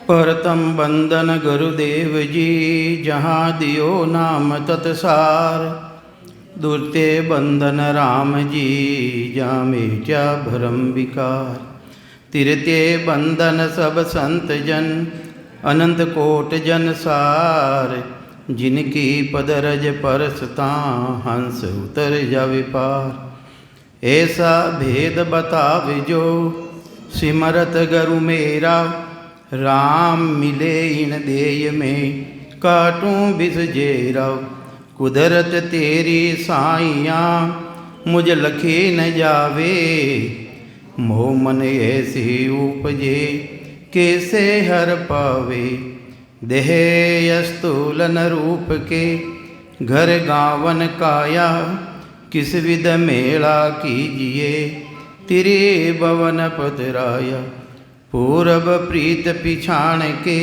परतम बंदन गुरुदेव जी, जहाँ दियो नाम तत्सार। दुर्ते बंदन राम जी, जहाँ मेट्या भरम विकार। तिरते बंदन सब संत जन, अनंत कोट जन सार। जिनकी पदरज परसता, हंस उतर जावे पार। ऐसा भेद बतावे जो, सिमरत गुरु मेरा। राम मिले इन देय में, काटूं बिस जेरा। कुदरत तेरी साइया, मुझ लखे न जावे। मोह मन ऐसे उपजे, कैसे हर पावे। देह स्थूलन रूप के, घर गावन काया। किस विध मेला कीजिए, तिरे भवन पतराया। पूरब प्रीत पिछाण के,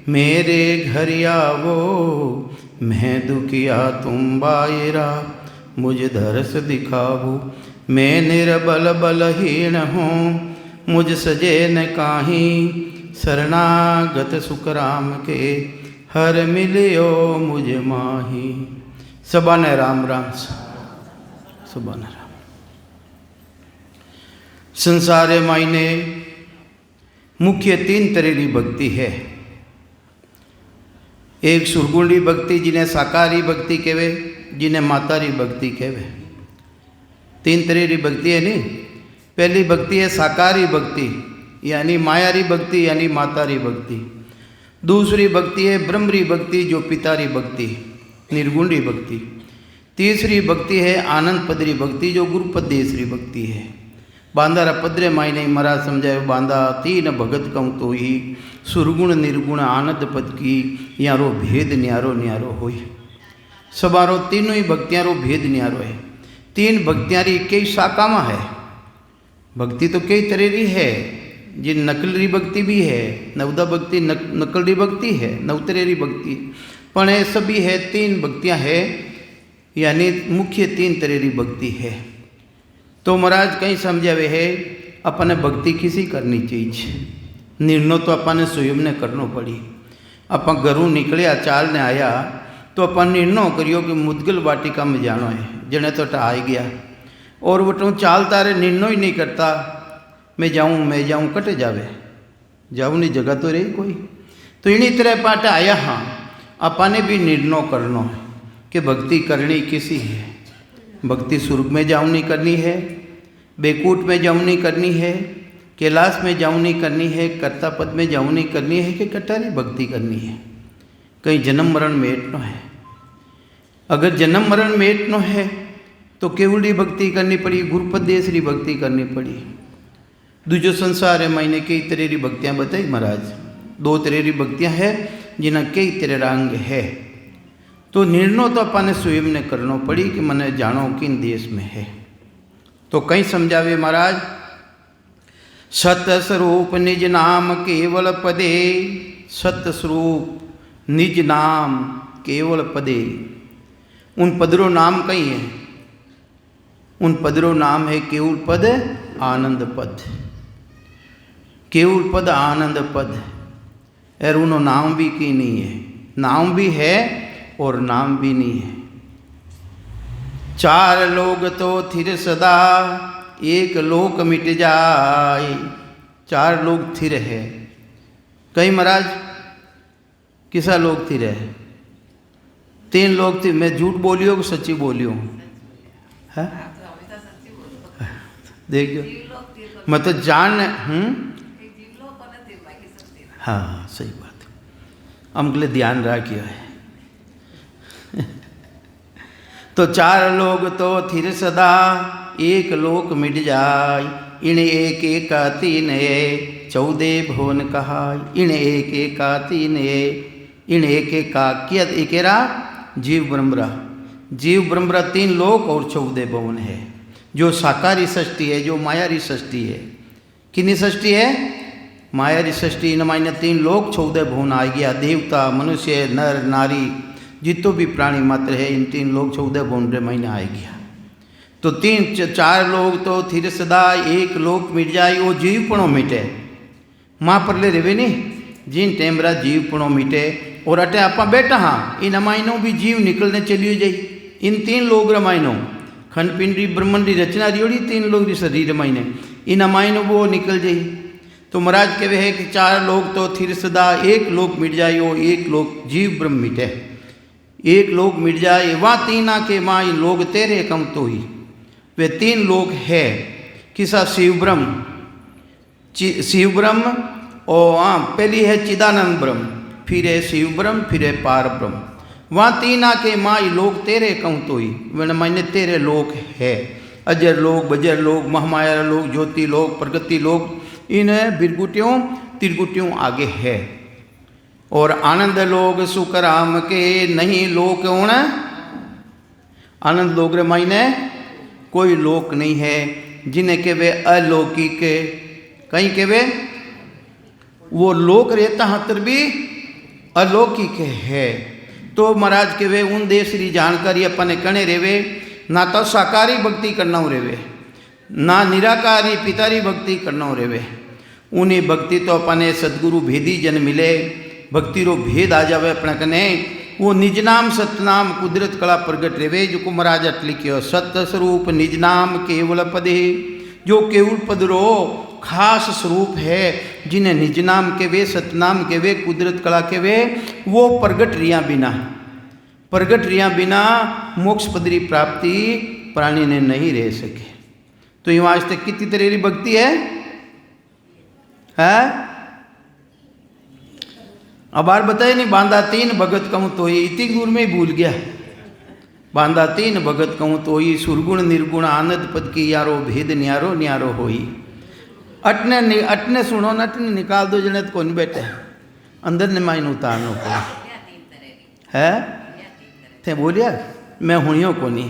मेरे घर आवो। मैं दुखिया तुम बायरा, मुझ दरस दिखावो। मैं निर्बल बलहीन हूँ, मुझ सजे न काहीं। शरणागत सुख राम के, हर मिलियो मुझ माही। सबन राम राम सबन राम। संसार मायने मुख्य 3 तरह की भक्ति है। एक सुरगुणी भक्ति, जिन्हें साकारी भक्ति कहवे, जिन्हें मातारी भक्ति कहवे। 3 तरह की भक्ति है नहीं। पहली भक्ति है साकारी भक्ति, यानी मायारी भक्ति, यानी मातारी भक्ति। दूसरी भक्ति है ब्रह्मरी भक्ति, जो पितारी भक्ति, निर्गुणी भक्ति। तीसरी भक्ति है आनंद पदरी भक्ति, जो गुरुपदेश्वरी भक्ति है। बांधारा पदरे मायने महाराज समझाए, बांधा 3 भगत कहूँ तो ही। सुरगुण निर्गुण आनंद पद की, यारो भेद न्यारो न्यारो होई। सबारो तीनों ही भक्तियाँ रो भेद न्यारो है। 3 भक्तियाँ री कई शाखामा है। भक्ति तो कई तरह की है, जिन नकलरी भक्ति भी है, नवदा भक्ति नकलरी भक्ति है, नवतरेरी भक्ति। पण ये सभी है 3 भक्तियाँ है, यानी मुख्य 3 तरह की भक्ति है। तो महाराज कहीं समझावे है, अपने भक्ति किसी करनी चाहिए। निर्णय तो अपने स्वयं ने करना पड़ी। अपन घरों निकलिया, चाल ने आया, तो अपन निर्णय करियो कि मुदगल वाटिका में जाना है। जने तो आ गया, और वो चालता रहे, निर्णय ही नहीं करता। मैं जाऊँ कटे जावे, जाऊँ नहीं जगह तो रही कोई। तो इन्हीं तरह पाट आया। हाँ, अपने भी निर्णय करना है कि भक्ति करनी किसी है। भक्ति स्वर्ग में जाऊँ नहीं करनी है, बेकूट में जाऊँ नहीं करनी है, कैलाश में जाऊँ नहीं करनी है, कर्ता पद में जाऊँ नहीं करनी है, कि कटारी भक्ति करनी है। कहीं जन्म मरण मेटनो है। अगर जन्म मरण मेटनो है तो केवली भक्ति करनी पड़ी, गुरुपदेश्वरी भक्ति करनी पड़ी। दूजो संसार है मैंने कई तरह की भक्तियाँ बताई महाराज। 2 तरह की भक्तियाँ हैं, जिन्हें कई तरह रंग है। तो निर्णय तो अपने स्वयं ने करना पड़ी कि मैंने जानो किन देश में है। तो कहीं समझावे महाराज, सत्य स्वरूप निज नाम केवल पदे। सत्य स्वरूप निज नाम केवल पदे। उन पदरों नाम कहीं है। उन पदरों नाम है केवल पद, आनंद पद। केवल पद, आनंद पद। और उन्हों नाम भी की नहीं है। नाम भी है और नाम भी नहीं है। 4 लोग तो थिर सदा, एक लोक मिट जाए। 4 लोग थिर है। कहीं महाराज किसा लोग थिर है? 3 लोग थे। मैं झूठ बोलियो कि सच्ची बोलियो? है देखियो, मैं तो जान। हाँ सही बात है, हम के लिए ध्यान रखियो है। तो 4 लोग तो थिर सदा, एक लोक मिट जाय। इन एक एका 3 है, 14 भुवन कहाय। इन एक एका 3 है, इन एक एका किया एकेरा जीव ब्रह्मरा। जीव ब्रह्मरा 3 लोक और 14 भुवन है। जो साकारी सृष्टि है, जो मायारी सृष्टि है। कितनी सृष्टि है? मायारी सृष्टि। इन मायने 3 लोक 14 भुवन आ गया। देवता, मनुष्य, नर नारी, जितो भी प्राणी मात्र है, इन 3 लोग 14 भुवन रे महीने आ गया। तो 4 लोग तो थिर सदा, एक लोक मिट जाए। वो जीवपणो मिटे। माँ परले रेवे नहीं, जिन टेमरा जीवपणो मीटे। और अटे आप बैठा हाँ इन अमाइनो भी जीव निकलने चलियो जाई। इन 3 लोग रमाइनो खंड पिंडरी ब्रह्मंड की रचना रियोड़ी 3 लोग री शरीर रमाइने इन अमाइनो वो निकल जाई। तो महाराज कहे है कि 4 लोग तो थिर सदा, 1 लोक मिट जायो, 1 लोक जीव ब्रह्म मिटे, 1 लोक मिट जाए। वहाँ 3 के माँ लोग तेरे कम तो ही वे 3 लोग है किसा शिव ब्रह्म और हाँ पहली है चिदानंद ब्रह्म, फिर है शिव ब्रह्म, फिर है पार ब्रह्म। वहाँ 3 के माँ लोग तेरे कहूँ तो ही वन मायने तेरे लोग है। अजर लोग, बजर लोग, महामाया लोग, ज्योति लोग, प्रगति लोग, इन बिरगुटियों तिरगुटियों आगे है। और आनंद लोग सुखराम के नहीं लोक होना। आनंद लोग रे मायने कोई लोक नहीं है जिन्हें के वे अलौकिक कहीं के वे वो लोक रहता हतर भी अलौकिक है। तो महाराज के वे उन देश की जानकारी अपने कने रेवे ना तो साकारी भक्ति करना रेवे ना निराकारी पितारी भक्ति करना रेवे। उन्हें भक्ति तो अपने सदगुरु भेदी जन मिले भक्ति रो भेद आ जावे अपने कने। वो निज नाम सतनाम कुदरत कला प्रगट रेवे जो को महाराज अट लिखियो सत्य स्वरूप निज नाम केवल पदे। जो केवल पद रो खास स्वरूप है जिन्हें निज नाम के वे सतनाम के वे कुदरत कला के वे वो प्रगट रिया बिना मोक्ष पदरी प्राप्ति प्राणी ने नहीं रह सके। तो ये आज तक कितनी तरह की भक्ति है? अब बार बताए नहीं बांधा 3 भगत कहूँ तो ही इतनी दूर में ही भूल गया। बांधा 3 भगत कहूँ तो ही सुरगुण निर्गुण आनंद पद की यारो भेद न्यारो न्यारो होई। अटने सुनो न अटने निकाल दो जने तो कौन बैठे अंदर ने माइन उतारनो को है थे बोलिया मैं हुनियो को नहीं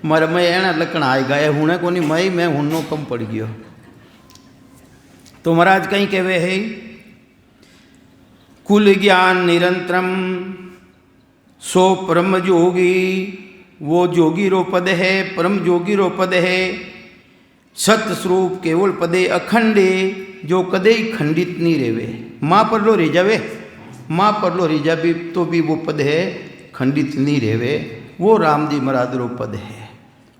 मर मैं एना लकण आई गए हुने को नहीं मैं हुनो कम पड़ गयो। तो महाराज कहीं कहवे है कुल ज्ञान निरंतरम सो परम जोगी। वो जोगी रो पद है परम जोगी रो पद है। सत्य स्वरूप केवल पदे अखंडे जो कदे ही खंडित नहीं रेवे। माँ पर लो रिजावे माँ पर लो रिजा भी तो भी वो पद है खंडित नहीं रेवे। वो राम जी महाराज रो पद है।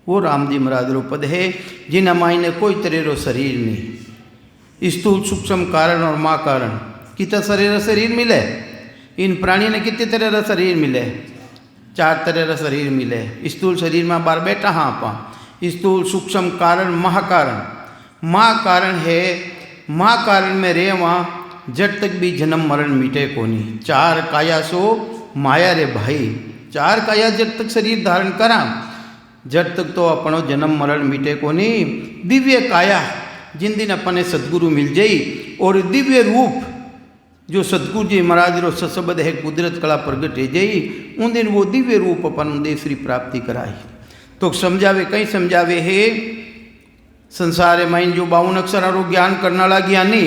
वो राम जी महाराज रो पद है जिन मायने कोई तरह रो शरीर नहीं। स्थूल सूक्ष्म कारण और माँ कारण कितना शरीर मिले। इन प्राणी ने कितने तरह का शरीर मिले 4 तरह का शरीर मिले। स्थूल शरीर में बार बैठा हाँ पा स्थूल सूक्ष्म कारण महाकारण। माँ कारण है माँ कारण में रे वहाँ जब तक भी जन्म मरण मिटे को नहीं। 4 काया सो माया रे भाई 4 काया जब तक शरीर धारण करा जब तक तो अपनो जन्म मरण मिटे को नहीं। दिव्य काया जिन दिन अपने सदगुरु मिल जाई और दिव्य रूप जो सदगुरु जी महाराज रो सशब्द है कुदरत कला प्रगट है जाई उन दिन वो दिव्य रूप अपन देशरी प्राप्ति कराई। तो समझावे कहीं समझावे है संसार माइन जो 52 अक्षर रो ज्ञान करने वाला ज्ञानी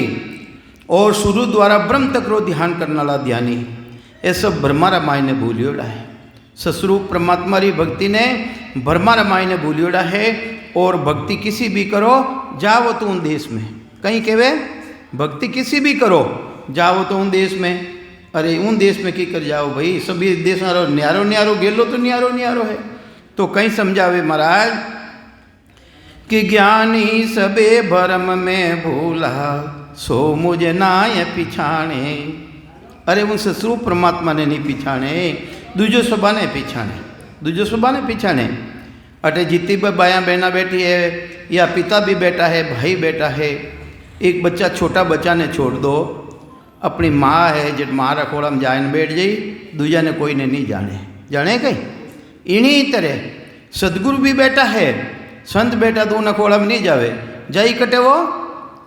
और शुरू द्वारा ब्रह्म तक रो ध्यान करने वाला ध्यानी ये सब भ्रमारा मायने भूलियोड़ा है। सस्वरूप परमात्मा री भक्ति ने भ्रमारा मायने भूलियोड़ा है। और भक्ति किसी भी करो जाओ तो उन देश में कहीं कहवे भक्ति किसी भी करो जाओ तो उन देश में। अरे उन देश में की कर जाओ भाई सभी देश न्यारो न्यारो गेलो तो न्यारो न्यारो है। तो कहीं समझावे महाराज कि ज्ञानी सबे भरम में भूला सो मुझे नाय पिछाणे। अरे उन स्वरूप परमात्मा ने नहीं पिछाणे दूजो सभा ने पिछाणे। अटे जितनी भी बाया बहना बैठी है या पिता भी बैठा है भाई बैठा है। एक बच्चा छोटा बच्चा ने छोड़ दो अपनी माँ है जब माँ रखोड़ा में जाए बैठ जाई दूजा ने कोई ने नहीं जाने कहीं। इन्हीं तरह सदगुरु भी बैठा है संत बैठा तो नखोड़ा में नहीं जावे जाई कटे वो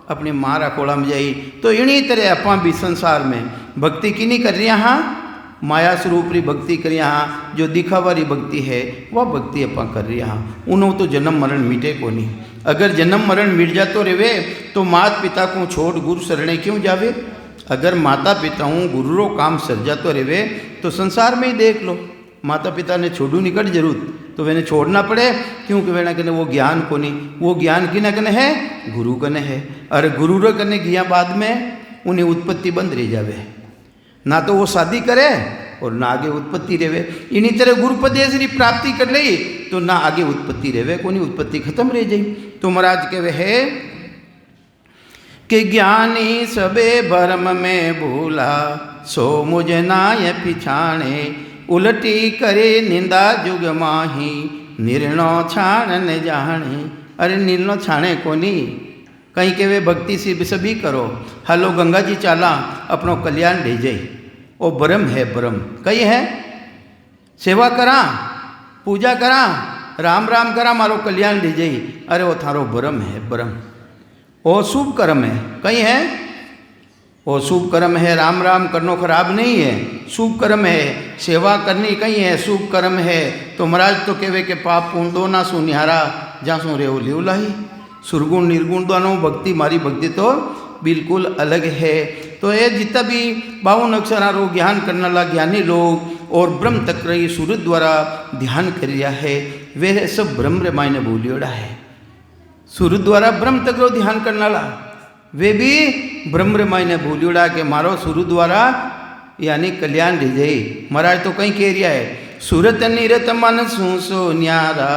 अपनी माँ रखोड़ा में जाई। तो इन्हीं तरह अपा भी संसार में भक्ति की नहीं कर रही हाँ माया स्वरूप री भक्ति करी हाँ जो दिखावारी भक्ति है वह भक्ति अपा कर रही हाँ। उन्होंने तो जन्म मरण मिटे को नहीं। अगर जन्म मरण मिट जातो रेवे तो माता पिता को छोड़ गुरु शरणे क्यों जावे। अगर माता पिता हूँ गुरु रो काम सर जातो रेवे तो संसार में ही देख लो माता पिता ने छोड़ू निकट जरूर तो मैंने छोड़ना पड़े क्योंकि वेना कने वो ज्ञान को नहीं। वो ज्ञान किना कने है गुरु कने है। अरे गुरु रो कने गया बाद में उन्हें उत्पत्ति बंद रह जावे, ना तो वो शादी करे और ना आगे उत्पत्ति रहे। इन्हीं तरह गुरुपदेश की प्राप्ति कर ली तो ना आगे उत्पत्ति रहे, कोनी उत्पत्ति खत्म रह जाई। तो महाराज कहे है कि ज्ञानी सबे भरम में भूला, सो मुझ नाय पिछाणे, उलटी करे निंदा जुग माही, निर्णो छाण न जाने। अरे निर्णो छाणे कोनी, कहीं के वे भक्ति से सभी करो, हलो गंगा जी चाला अपनो कल्याण ले जाई। ओ ब्रह्म है, ब्रह्म कई है, सेवा करा, पूजा करा, राम राम करा, मारो कल्याण ले जाई। अरे वो थारो ब्रह्म है, ब्रह्म। ओ शुभ कर्म है, कहीं है वो शुभ कर्म है, राम राम करनो खराब नहीं है, शुभ कर्म है, सेवा करनी कहीं है शुभ कर्म है। तो महाराज तो कहवे के पाप पुण्य दो ना सुनिहारा, जहाँ सु रे लिवलाही। सुरगुण निर्गुण दोनों भक्ति, मारी भक्ति तो बिल्कुल अलग है। तो ये जितना भी 52 अक्षरारो ज्ञान करने वाला ज्ञानी लोग और ब्रह्म तक रही सूरत द्वारा ध्यान कर रिया है, वे सब ब्रह्म मायने भूलियोड़ा है। सूरत द्वारा ब्रह्म तक रो ध्यान करने वाला वे भी ब्रह्म मायने भूलियोड़ा के मारो सूरत द्वारा यानी कल्याण ले जाए। महाराज तो कहीं कह रिया है, सूरत निरत मन सू सो न्यारा,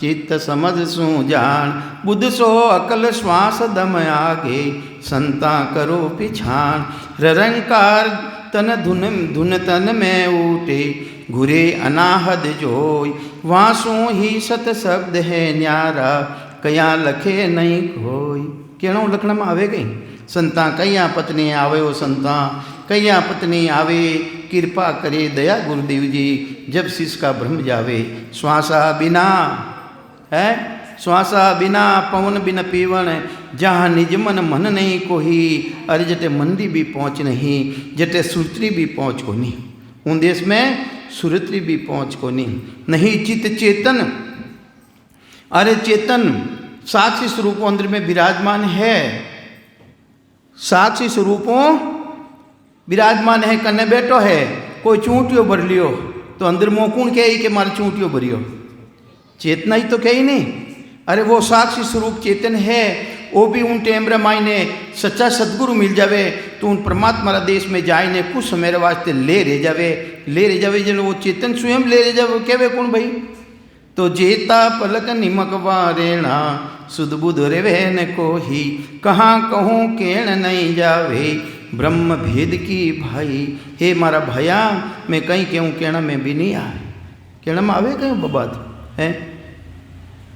चित्त समझ सू जान, बुद्ध सो अकल श्वास दम आगे, संता करो पिछान। ररंकार तन धुन धुन तन में उठे, घुरे अनाहद जोय, वासु ही सत शब्द है न्यारा, कया लखे नहीं खोई। केणो लखण में आवे गई संता, कया पत्नी आवे ओ संता, कया पत्नी आवे, कृपा करे दया गुरुदेव जी, जब शिष्य का भ्रम जावे। श्वासा बिना है, श्वासा बिना पवन बिन पीवन, जहाँ निज मन मन नहीं कोही। अरे जटे मंदी भी पहुँच नहीं, जटे सुरत्री भी पहुँच को नहीं, उन देश में सुरत्री भी पहुँच को नहीं चित चेतन। अरे चेतन साक्षी स्वरूपों अंदर में विराजमान है, साक्षी स्वरूपों विराजमान है, कन्ने बैठो है। कोई चूंटियो भर लियो तो अंदर मोकुण कहे कि मारे चूंटियो भरियो, चेतना ही तो कही नहीं। अरे वो साक्षी स्वरूप चेतन है, वो भी उन टेमरे मायने सच्चा सदगुरु मिल जावे तो उन परमात्मा देश में जाए ने कुछ समय वास्ते ले रह जावे जब वो चेतन स्वयं ले रह जावे। कहवे कौन भाई, तो जेता पलक निमक वारेणा, सुध बुध रेवे न कोही, कहाँ कहूँ केण नहीं जावे, ब्रह्म भेद की भाई। हे मारा भया, मैं कहीं कहूँ कहना में भी नहीं आए, कहना में आवे कहीं बात है।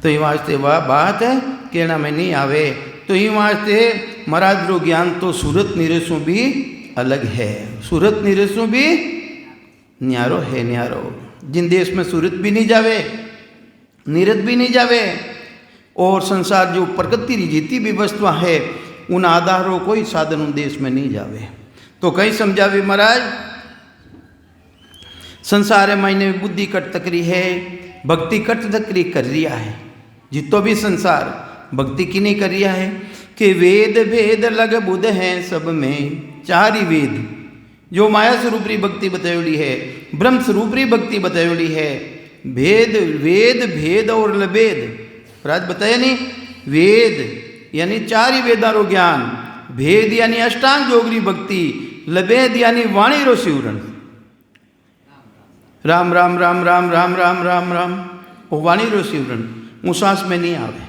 तो ये वास्ते वह बात है कहना में नहीं आवे। तो ये वास्ते महाराज रो ज्ञान तो सूरत निरेशों भी अलग है, सूरत निरेशों भी न्यारो है, न्यारो। जिन देश में सूरत भी नहीं जावे, नीरत भी नहीं जावे, और संसार जो प्रकृति री जीती भी वस्तुआ है उन आधारों कोई साधन उन देश में नहीं जावे। तो कहीं समझावे महाराज, संसार मायने बुद्धि कट तकरी है, भक्ति कट तकरी कर रिया है। जितो भी संसार भक्ति की नहीं कर रिया है कि वेद भेद लग बुध हैं सब में, चार ही वेद जो माया स्वरूपरी भक्ति बतायोली है, ब्रह्म स्वरूपरी भक्ति बतायोली है। भेद वेद भेद और लभेद राज बताया नहीं, वेद यानी चार ही वेदारो ज्ञान, भेद यानी अष्टांग योगरी भक्ति, लभेद यानी वाणी रो सिवरण, राम राम राम राम राम राम राम राम, वो वाणी रो सिवरण उसास में नहीं आवे।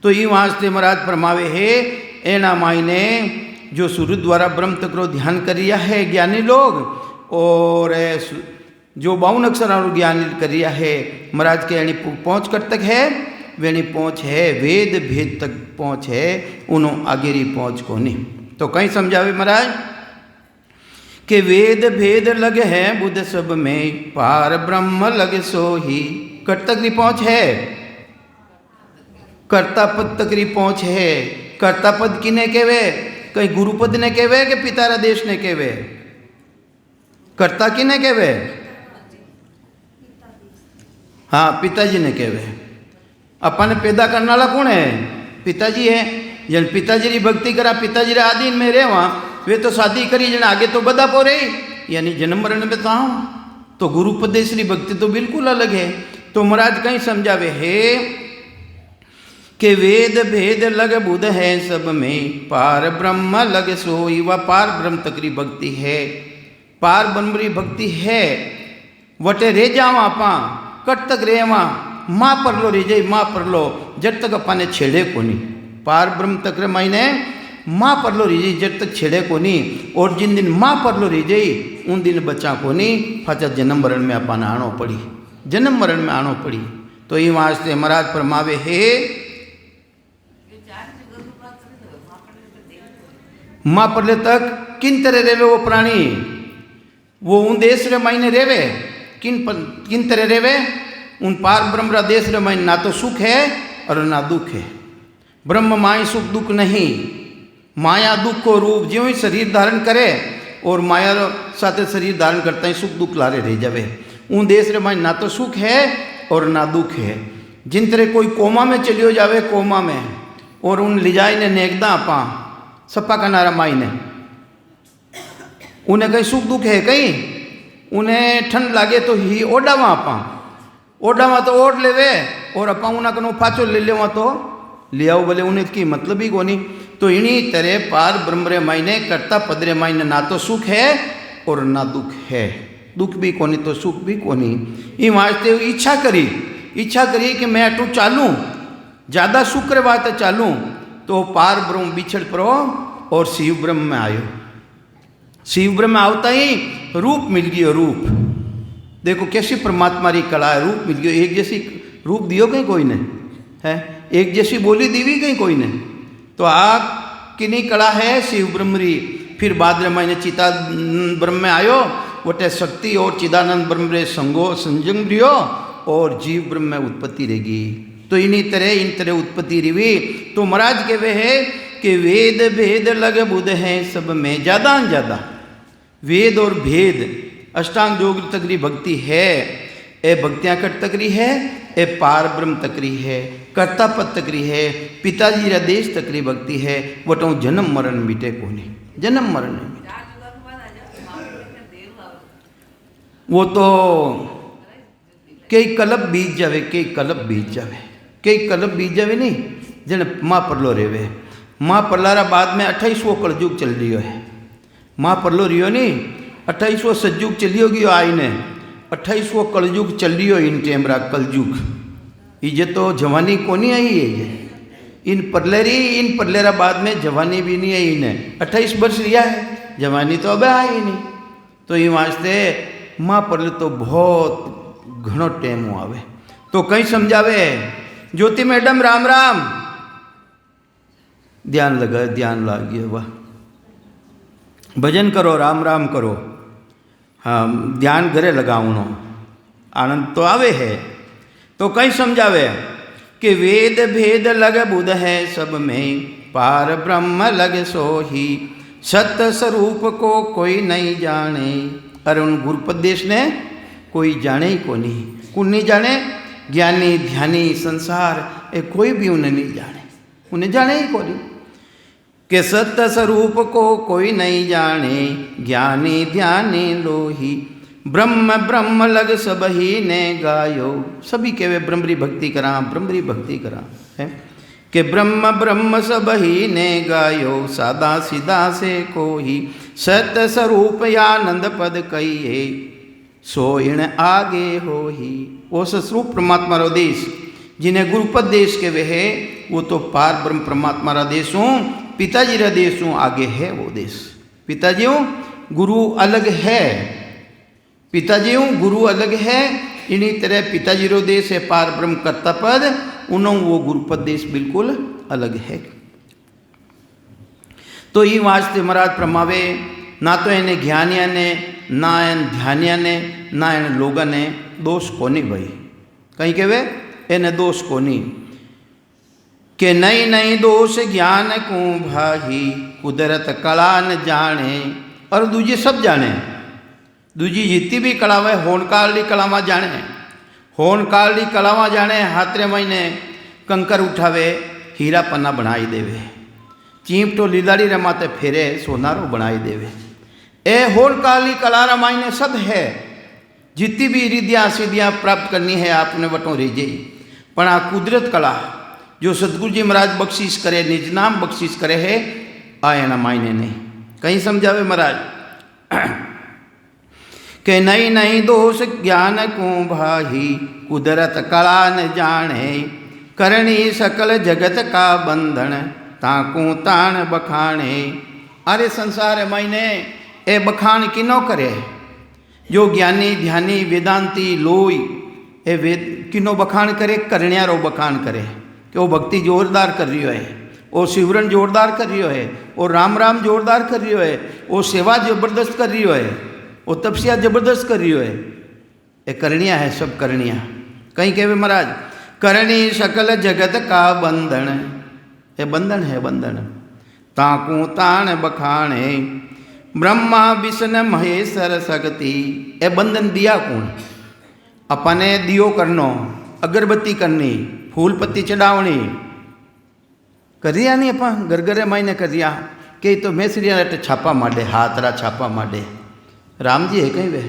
तो ये वास्ते महाराज फरमावे है एना मायने जो सूर्य द्वारा ब्रह्म तक रो ध्यान कर रिया है ज्ञानी लोग, और जो 52 अक्षरारो ज्ञान कर रिया है महाराज के यानी पहुँच कर तक है, वेणी पहुँच है, वेद भेद तक पहुँच है, उन्हों आगेरी पहुँच को नहीं। तो कहीं समझावे महाराज कि वेद भेद लगे हैं बुध सब में, पार ब्रह्म लगे सो ही। कट तक की पहुँच है, कर्ता पद तक की पहुँच है। कर्ता पद किने कहवे, कहीं गुरुपद ने कहवे कि पितारा देश ने कहवे, कर्ता किने कहवे, हाँ पिताजी ने कहवे। अपन पैदा करने वाला कौन है, पिताजी है। जन पिताजी की भक्ति करा, पिताजी रे आदीन में रहवा, वे तो शादी करी जन आगे तो बदा पो रही यानी जन्म मरण में था। तो गुरुपदेश की भक्ति तो बिल्कुल अलग है। तो महाराज कहीं समझावे है के वेद भेद लग बुध है सब में, पार ब्रह्म लग सोई। वह पार ब्रह्म तकरी भक्ति है, पार ब्रह्मरी भक्ति है। वटे रे जावा आपा कट तक रेवा माँ पर लो रे जाई माँ पर लो जब तक अपा ने छेड़े कोनी। पार ब्रह्म तक रे मायने माँ पर लो रे जाई जब तक छेड़े कोनी। और जिन दिन माँ पर लो रे जाई उन दिन बचा कोनी। फाचा जन्म मरण में अपा ने आनो पड़ी, जन्म मरण में आनो पड़ी। तो ये वास्ते महाराज फरमावे है माँ परले तक किन तरह रेवे वो प्राणी, वो उन देश रे मायने रेवे किन तरह रेवे उन पार ब्रह्म रा देश रे मायने ना तो सुख है और ना दुख है। ब्रह्म माय सुख दुख नहीं, माया दुख को रूप ज्यों ही शरीर धारण करे और माया साथे शरीर धारण करता ही सुख दुख लारे रह जावे। उन देश रे मायने ना तो सुख है और ना दुख है। जिन तरह कोई कोमा में चलियो जावे कोमा में और उन लिजाई ने नेकदा आपा सप्पा का नारा माई ने उन्हें कहीं सुख दुख है, कहीं उन्हें ठंड लागे तो ही ओडावा आपा ओडावा तो ओढ़ लेवे और अपा उन्हें कनो पाचो ले लेवा तो ले आओ बोले उन्हें की मतलब ही कोनी। तो इन्हीं तरह पार ब्रह्म रे मायने करता पद रे मायने ना तो सुख है और ना दुख है, दुख भी कोनी तो सुख भी कोनी। ये वास्ते इच्छा करी कि मैं अटू चालूँ ज़्यादा सुख रे बात चालूँ तो पार ब्रह्म बिछड़ पड़ो और शिव ब्रह्म में आयो। शिव ब्रह्म में आवता ही रूप मिल गयो। रूप देखो कैसी परमात्मा री कला है, रूप मिल गयो। एक जैसी रूप दियो कहीं कोई ने है, एक जैसी बोली दीवी कहीं कोई ने। तो आ किनी कला है शिव ब्रह्म री। फिर बाद रे मायने चिता ब्रह्म में आयो वटे शक्ति और चिदानंद ब्रह्म रे संगो संजम रियो और जीव ब्रह्म में उत्पत्ति रहेगी। तो इन तरह उत्पत्ति रिवी। तो महाराज के वे है कि वेद भेद लग बुध है सब में, ज़्यादा न ज़्यादा वेद और भेद अष्टांग योग तकरी भक्ति है। ए भक्तियाँ कट तकरी है, ए पार ब्रह्म तकरी है, कर्ता पद तकरी है, पिताजी रा देश तकरी भक्ति है। वटो जन्म मरण मिटे कोनी, जन्म मरण नहीं मिटे। वो तो कई कलब बीत जावे, कई कलब बीत जावे, कई कलब बीत जावे नहीं जन माँ परलो रेवे। माँ परलारा बाद में 28वां कलयुग चल रही है। माँ परलो रियो नहीं 28वां सतयुग चलियो गयो आईने 28वां कलयुग चल रही हो। इन टेमरा कलयुग ये तो जवानी कोनी आई है ये इन परलेरा बाद में जवानी भी नहीं आई। इन्हें 28 वर्ष रिया है, जवानी तो अब आई नहीं। तो ये वास्ते माँ परले तो बहुत घणो टेम आवे। तो कहीं समझावे ज्योति मैडम राम राम ध्यान लगा, ध्यान लागिए, वाह भजन करो, राम राम करो। हाँ ध्यान घरे लगावनो आनंद तो आवे है। तो कहीं समझावे कि वेद भेद लग बुध है सब में, पार ब्रह्म लग सोही, सत्य स्वरूप को कोई नहीं जाने। अरे उन गुरुपदेश ने कोई जाने ही को नहीं, कौन नहीं जाने? ज्ञानी ध्यानी संसार ये कोई भी उन्हें नहीं जाने, उन्हें जाने ही को नहीं। कि सत्य स्वरूप को कोई नहीं जाने, ज्ञानी ध्यानी लोही, ब्रह्म ब्रह्म लग सब ही ने गायो। सभी के ब्रह्मरी भक्ति करा, ब्रह्मरी भक्ति करा है कि ब्रह्म ब्रह्म सब ही ने गायो, सादा सीधा से कोई, सत्य स्वरूप आनंद पद कहिए, सोइण आगे हो ही। वो स्वरूप परमात्मा रो देश जिन्हें गुरुपद देश के वे है, वो तो पार ब्रह्म परमात्मा रा देश हूँ, पिताजी रा देश हूँ, आगे है वो देश। पिताजी हूँ गुरु अलग है, पिताजी हूँ गुरु अलग है। इन्हीं तरह पिताजी रो देश है पार ब्रह्म कर्ता पद, उन्होंने वो गुरुपद देश बिल्कुल अलग है। तो ये वास्ते महाराज प्रमावे ना तो इन्हें ज्ञानिया ने ना इन ध्यानिया ने ना इन लोगों ने दोष कोनी भाई, कहीं के वे इन्हें दोष कोनी के नई नई दोष ज्ञान को भाही, कुदरत कला न जाने। और दूजी सब जाने, दूजी जितनी भी कलावे होनकाली कलावा जाने, होनकाली कलावा जाने। हाथरे महीने कंकर उठावे हीरा पन्ना बनाई देवे, चींपटो लीलाड़ी रे माथे फेरे सोनारो बनाई देवे। ए होनकाली कला मायने सब है, जितनी भी रिद्धियाँ सिद्धियाँ प्राप्त करनी है आपने वटों रिझे। पण आ कुदरत कला, जो सतगुरु जी महाराज बख्शीश करे, निज नाम बख्शीश करे है, आ एना मायने नहीं। कहीं समझावे महाराज के नहीं नहीं दोष ज्ञान को भाही, कुदरत कला न जाने, करणी सकल जगत का बंधन, ताकू तान बखाने। अरे संसार मायने ए बखान किनो करे, जो ज्ञानी ध्यानी वेदांती लोई ए वेद किनो बखान करे, करण्यारो बखान करे कि वो भक्ति जोरदार कर रही है, वो शिवरण जोरदार कर रही है, वो राम राम जोरदार कर रही है, वो सेवा जबरदस्त कर रही है, वो तपस्या जबरदस्त कर रही है। ये करनिया है, सब करनिया। कहीं कहे महाराज करणी सकल जगत का बंधन, ये बंधन है बंधन, ताकू तान बखाने, ब्रह्मा विष्णु महेश्वर शक्ति। ए बंधन दिया कौन? अपने दियो करनो, अगरबत्ती करनी, फूल पत्ती चढ़ावनी करिया नहीं, अपन घर घरे मायने करिया के तो मैसरिया छापा माडे, हाथरा छापा माडे। राम जी है कहीं वे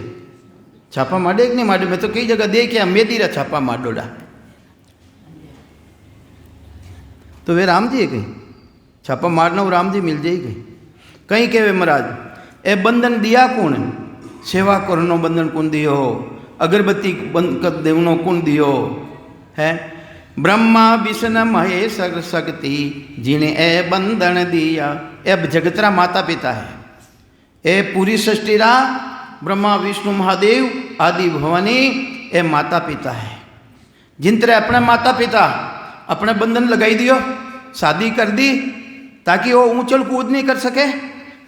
छापा माडे कि नहीं माडे? मैं तो कई जगह देखिया मेदीरा छापा माडोड़ा, तो वे राम जी है कहीं छापा मारना, वो राम जी मिल जाएगी। कहीं कहे महाराज ए बंधन दिया कौन? सेवा करनो बंधन कौन दियो, अगरबत्ती बंद कर देवनो कौन दियो है? ब्रह्मा विष्णु महेश्वर शक्ति, जिन्हें ए बंधन दिया। ए जगतरा माता पिता है, ए पूरी सृष्टिरा ब्रह्मा विष्णु महादेव आदि भवानी ए माता पिता है। जिन तरह अपने माता पिता अपने बंधन लगाई दियो, शादी कर दी ताकि वो ऊंचल कूद नहीं कर सके,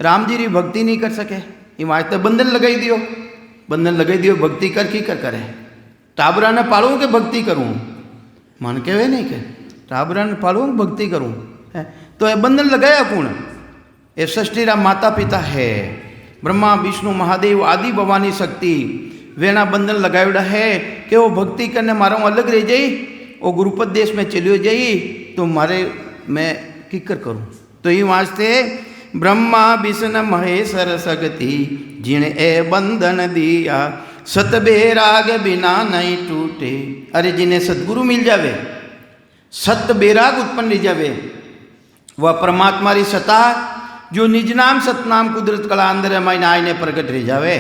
राम जी री भक्ति नहीं कर सके, हिमायत बंधन लगाई दियो, बंधन लगाई दियो, भक्ति कर की कर करे। टाबरा ने पालू के भक्ति करूँ, मन के वे नहीं के टाबरा ने पालू भक्ति करूँ है, तो ये बंधन लगाया कौन? ये सृष्टिरा माता पिता है, ब्रह्मा विष्णु महादेव आदि भवानी शक्ति, वेना बंधन लगायोड़ा है कि वो भक्ति करने मारो अलग रह जाई, वो गुरुपद देश में चलियो जाई, तो मारे मैं किकर करूँ। तो ये वास्ते ब्रह्मा विष्णु महेश्वर शक्ति, जिन्हें ए बंधन दिया, सत बेराग बिना नहीं टूटे। अरे जिन्हें सदगुरु मिल जावे, सत बेराग उत्पन्न हो जावे, वह परमात्मा री सता जो निज नाम सतनाम कुदरत कला अंदर मायने आईने प्रकट रह जावे।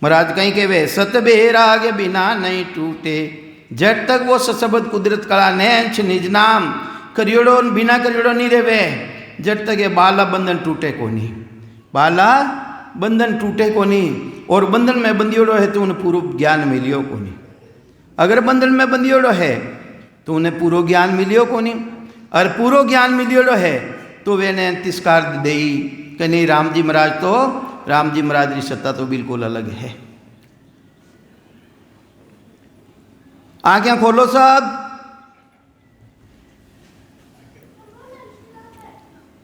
महाराज कहीं कहवे सत बेराग बिना नहीं टूटे, जब तक वो सशब्द कुदरत कला नेंछ निज नाम करियोड़ो बिना करियोड़ो नहीं रेवे, जब तक ये बाला बंधन टूटे को नहीं, बाला बंधन टूटे को नहीं। और बंधन में बंदियोड़ो है तो उन्हें पूर्व ज्ञान मिलियो को नहीं, अगर बंधन में बंदियोड़ो है तो उन्हें पूर्व ज्ञान मिलियो को नहीं, और पूर्व ज्ञान मिलियोड़ो है तो वे ने तिस्कार दे कि नहीं राम जी महाराज, तो राम जी महाराज की सत्ता तो बिल्कुल अलग है। आंखें खोलो सब।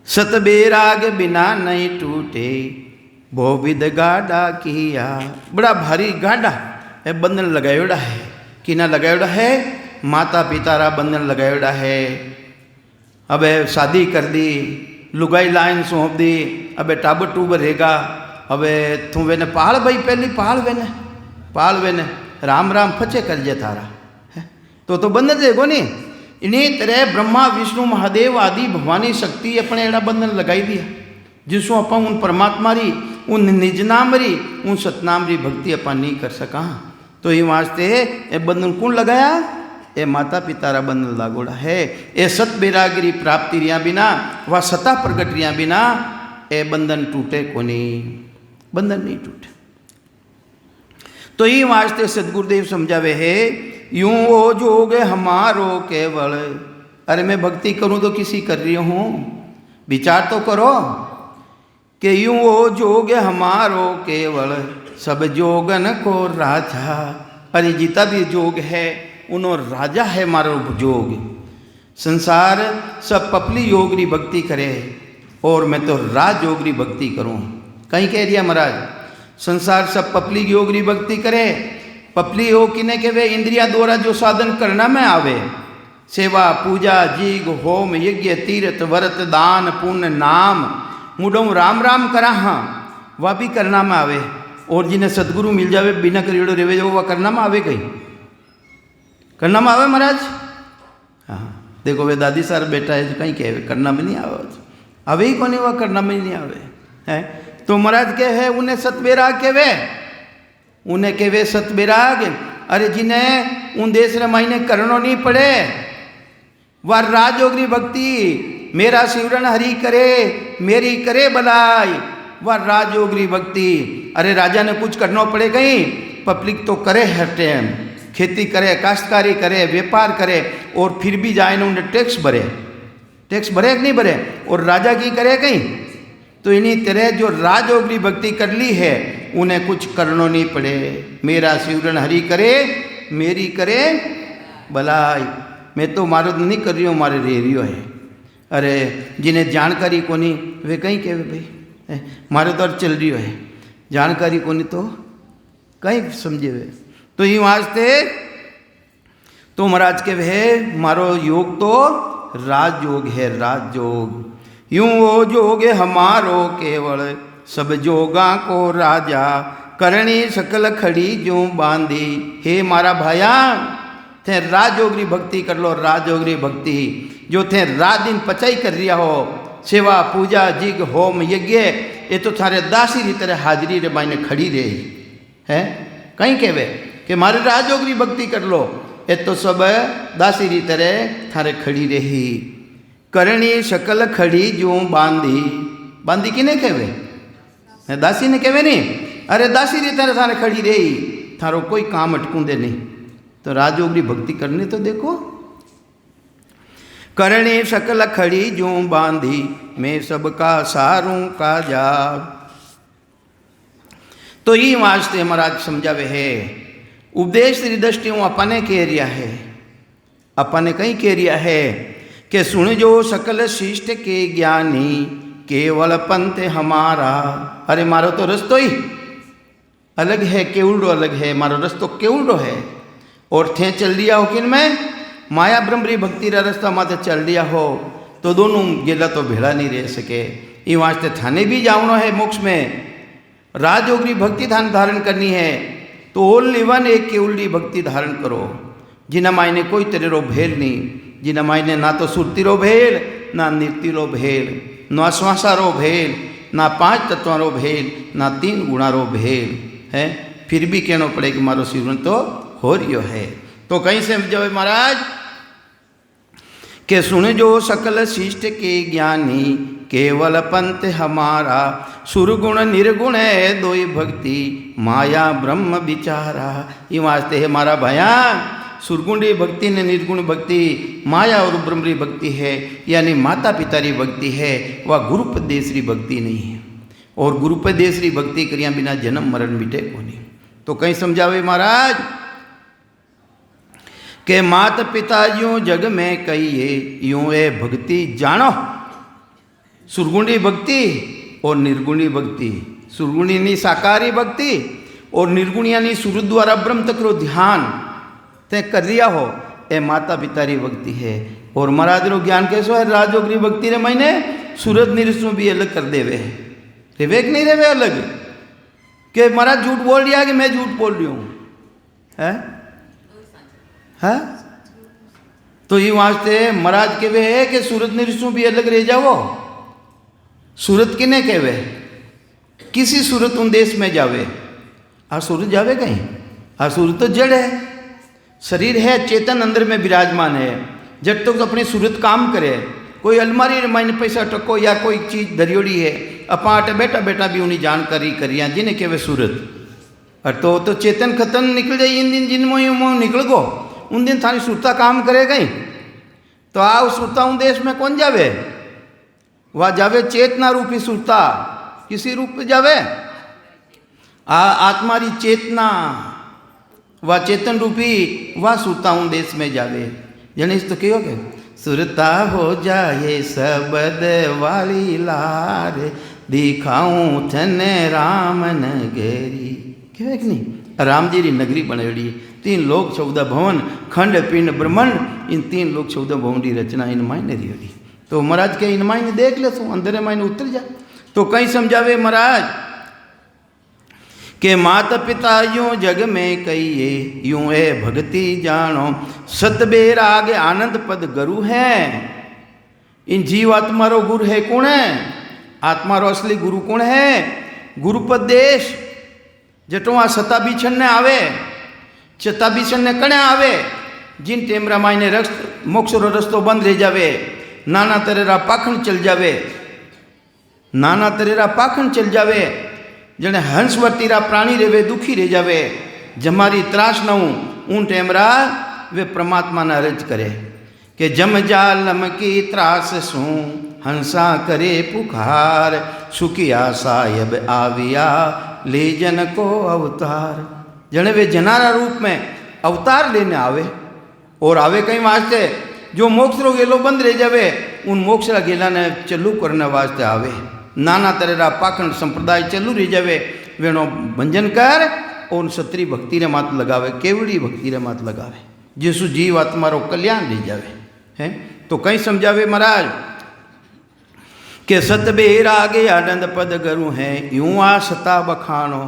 सत बेराग बिना नहीं टूटे, बहुविध गाढ़ा किया। बड़ा भारी गाढ़ा है बंधन लगायोड़ा है, किना लगायोड़ा है? माता पिता रा बंधन लगायोड़ा है। अबे शादी कर दी, लुगाई लाइन सौंप दी, अबे टाबर टूबर रहेगा, अबे तू वेने पाल भाई, पहली पाल वेने राम राम फचे कर जे थारा है, तो बंधन देगो नहीं। इन्हीं तरह ब्रह्मा विष्णु महादेव आदि भवानी शक्ति अपने एड़ा बंधन लगाई दिया, जिसको अपन उन परमात्मा री, उन निज नाम री, उन सतनाम री भक्ति अपन नहीं कर सका। तो ये वास्ते ये बंधन कौन लगाया? ये माता पिता रा बंधन लागोड़ा है। ये सत बेरागिरी प्राप्ति रिया बिना, वह सता प्रगट रिया बिना ये बंधन टूटे को नहीं, बंधन नहीं टूटे। तो ये वास्ते सदगुरुदेव समझावे है, यूं वो जोग हमारो केवल। अरे मैं भक्ति करूं तो किसी कर रही हूं, विचार तो करो कि यूं वो जोग हमारो केवल, सब जोगन को राजा। अरे जीता भी जोग है, उनो राजा है मारो जोग। संसार सब पपली योग री भक्ति करे और मैं तो राज योग री भक्ति करूं। कहीं कह दिया महाराज, संसार सब पपली योग री भक्ति करे। पपली योग किने के वे इंद्रिया द्वारा जो साधन करना में आवे, सेवा पूजा जीग होम यज्ञ तीर्थ व्रत दान पुण्य नाम मुडो राम राम करा, हाँ वह भी करना में आवे। और जिन्हें सदगुरु मिल जावे बिना करियोड़ो रेवे जो वह करना में आवे, कहीं करना में आवे महाराज हाँ देखो वे दादी सार बेटा है जो कहीं कहे करना में नहीं आवे, अवे ही कोनी वह करना में नहीं आवे है। तो महाराज के है उन्हें सतबेराग केवे, उन्हें केवे सतबेराग। अरे जिन्हें उन देश रे मायने करनो नहीं पड़े, वह राजयोगी भक्ति मेरा सिमरन हरि करे मेरी करे भलाई, वह राजयोगी भक्ति। अरे राजा ने कुछ करना पड़े कहीं, पब्लिक तो करे हर टाइम, खेती करे, काश्तकारी करे, व्यापार करे और फिर भी जाए ना उन्हें टैक्स भरे, टैक्स भरे कि नहीं भरे, और राजा की करे कहीं। तो इन्हीं तरह जो राजयोगी भक्ति कर ली है उन्हें कुछ करना नहीं पड़े, मेरा सिमरन हरि करे मेरी करे भलाई। मैं तो मारो नहीं कर रही हूँ, मारे रह रही है। अरे जिन्हें जानकारी को नहीं वे कहीं कहे भाई मारे तो चल रही है, जानकारी को नहीं तो कहीं समझे वे। तो ये वास्ते तो महाराज के वे मारो योग तो राजयोग है, राजयोग। यूं वो जोग हमारो केवल सब जोगा को राजा, करणी सकल खड़ी जो बांधी। हे मारा भाया थे राजयोगी भक्ति कर लो, राजयोगी भक्ति जो थे रात दिन पचाई कर रिया हो, सेवा पूजा जिग होम यज्ञ, ये तो थारे दासी री तरह हाजरी रे मायने खड़ी रही है। कहीं कहवे कि मारे राजयोगी भक्ति कर लो, ये तो सब दासी री तरह थारे खड़ी रही। करणी शकल खड़ी जो बांधी, बांधी किने कहवे, दासी ने कहवे नहीं। अरे दासी री तरह थारे खड़ी रही, थारो कोई काम अटकूंदे नहीं। तो राजयोगी भक्ति करने तो देखो, करणी शकल खड़ी जो बांधी, मैं सबका सारूं का जा। तो ये वास्ते महाराज समझावे है, उपदेश री दृष्टि अपने कह रिया है, अपने कहीं कह रिया है कि सुन जो सकल शिष्ट के ज्ञानी, केवल पंथ हमारा। अरे मारो तो रस्तो ही अलग है, केवड़ो अलग है, मारो रस्तो केवड़ो है। और थे चल दिया हो किन में माया ब्रह्मरी भक्ति रा रास्ता माथे चल दिया हो तो दोनों गेला तो भेड़ा नहीं रह सके। ये वास्ते थाने भी जावनो है मोक्ष में, राजयोगी भक्ति धान धारण करनी है तो ओनली वन एक केवली भक्ति धारण करो, जिना मायने कोई तरह रो भेल नहीं, जिना मायने ना तो सुरती रो भेल, ना नृत्य रो भेल, ना श्वासा रो भेल, ना 5 तत्व रो भेल, ना 3 गुणा रो भेल है। फिर भी कहना पड़े कि मारो सिमरन तो हो रियो है। तो कहीं से जब महाराज के सुन जो सकल शिष्ट के ज्ञानी, केवल पंथ हमारा, सुरगुण निर्गुण है दोई भक्ति, माया ब्रह्म विचारा। ये वास्ते है मारा भया, सुरगुणी भक्ति ने निर्गुण भक्ति, माया और ब्रह्मरी भक्ति है, यानी माता पिता री भक्ति है, वह गुरुपदेश री भक्ति नहीं है। और गुरुपदेश री भक्ति करिया बिना जन्म मरण मिटे को नहीं। तो कहीं समझावे महाराज के माता पिता यूं जग में कहिए, यूं ए भक्ति जानो, सुरगुणी भक्ति और निर्गुणी भक्ति। सुरगुणी नी साकारी भक्ति और निर्गुणी यानी सूर्य द्वारा ब्रह्म तक रो ध्यान ते कर रिया हो, ए माता पिता री भक्ति है। और महाराज रो ज्ञान कैसो है, राजयोगी भक्ति रे महीने सूरज निरसु भी अलग कर देवे, रेवेक नहीं रेवे अलग कि महाराज झूठ बोल रहा कि मैं झूठ बोल रही हूँ है। तो ये वास्ते महाराज के वे है कि सूरज निरसु भी अलग रह जाओ। सूरत किने कहवे, किसी सूरत उन देश में जावे, आ सूरत जावे कहीं, आ सूरत तो जड़ है, शरीर है चेतन अंदर में विराजमान है। जब तक तो अपनी सूरत काम करे, कोई अलमारी मायने पैसा टको या कोई चीज़ धरियोड़ी है, अपाट बैठा बैठा भी उन्हें जानकारी करिया जिन्हें कहवे सूरत। और तो चेतन खतन निकल जाए, इन दिन जिन मोह निकल गो, उन दिन थारी सुरता काम करे गई। तो आओ सुरता उन देश में कौन जावे, वह जावे चेतना रूपी सुरता। किसी रूप में जावे, आत्मा री चेतना, वह चेतन रूपी वह सुरता उन देश में जावे। जनिस तो क्यों के सुरता हो जाए सबद वाली लार, दिखाऊं थने राम नगरी। कहे कि नहीं, राम जी री नगरी बनेड़ी, 3 लोक 14 भवन, खंड पिंड ब्रह्मांड, इन 3 लोक 14 भवन की रचना इन मायने रियोड़ी। तो महाराज के इन मायने देख ले तू, अंदर मायने उतर जा। तो कहीं समझावे महाराज के माता पिता यूं जग में कहिए, यूं है भक्ति जानो, सतबेराग आनंद पद गुरु है। इन जीव आत्मा रो गुरु है कौन है? आत्मा रो असली गुरु कौन है? गुरुपदेश। जटो आ सता बीछन ने आवे, चता बीछन ने कणे आवे, जिन टेमरा मायने मोक्ष रो रस्तो बंद रह जावे, नाना तरेरा पाखंड चल जावे, नाना तरेरा पाखंड चल जावे, जने हंसवर्तीरा प्राणी रेवे दुखी रह जावे, जमारी त्रास न ऊन टेमरा वे परमात्मा ने अर्ज करे कि जम जालम की त्रास सू हंसा करे पुकार, सुखिया साहेब आविया ले जन को अवतार। जने वे जनारा रूप में अवतार लेने आवे, और आवे कहीं वास्ते जो मोक्ष रो गेलो बंद रह जावे, उन मोक्ष रा गेला ने चलू करने वास्ते आवे। नाना तरेरा पाखंड संप्रदाय चलू रह जावे, वेणो भंजन कर और सत्री भक्ति ने मात लगावे, केवड़ी भक्ति ने मात लगावे, जिसु जीव आत्मा रो कल्याण रह जावे है। तो कहीं समझावे महाराज के सतबेरागे आनंद पद गुरु है, यूं आ सता बखानो।